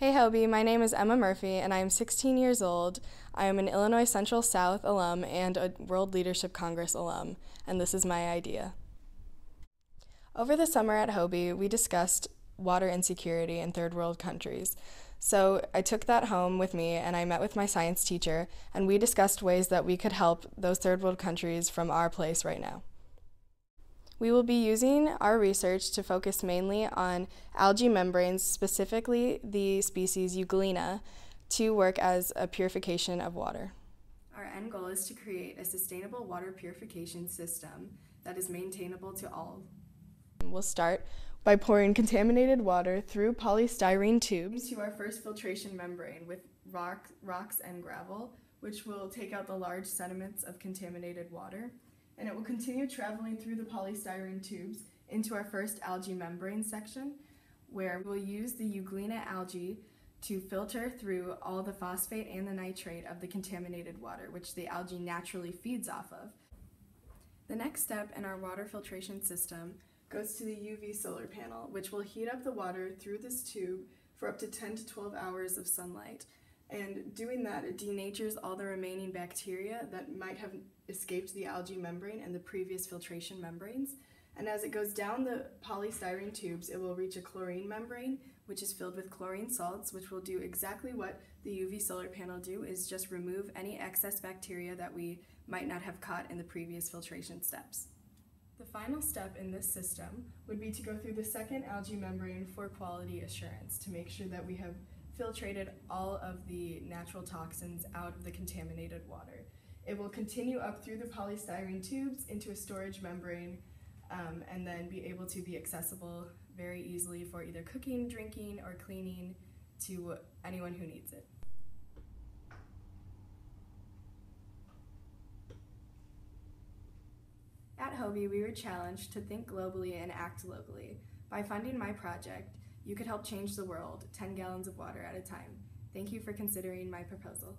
Hey Hobie, my name is Emma Murphy and I am 16 years old. I am an Illinois Central South alum and a World Leadership Congress alum, and this is my idea. Over the summer at Hobie, we discussed water insecurity in third world countries. So I took that home with me and I met with my science teacher, and we discussed ways that we could help those third world countries from our place right now. We will be using our research to focus mainly on algae membranes, specifically the species Euglena, to work as a purification of water. Our end goal is to create a sustainable water purification system that is maintainable to all. We'll start by pouring contaminated water through polystyrene tubes to our first filtration membrane with rocks and gravel, which will take out the large sediments of contaminated water. And it will continue traveling through the polystyrene tubes into our first algae membrane section, where we'll use the Euglena algae to filter through all the phosphate and the nitrate of the contaminated water, which the algae naturally feeds off of. The next step in our water filtration system goes to the UV solar panel, which will heat up the water through this tube for up to 10 to 12 hours of sunlight. And doing that, it denatures all the remaining bacteria that might have escaped the algae membrane and the previous filtration membranes. And as it goes down the polystyrene tubes, it will reach a chlorine membrane, which is filled with chlorine salts, which will do exactly what the UV solar panel do, is just remove any excess bacteria that we might not have caught in the previous filtration steps. The final step in this system would be to go through the second algae membrane for quality assurance to make sure that we have filtrated all of the natural toxins out of the contaminated water. It will continue up through the polystyrene tubes into a storage membrane and then be able to be accessible very easily for either cooking, drinking, or cleaning to anyone who needs it. At Hobie, we were challenged to think globally and act locally. By funding my project, you could help change the world 10 gallons of water at a time. Thank you for considering my proposal.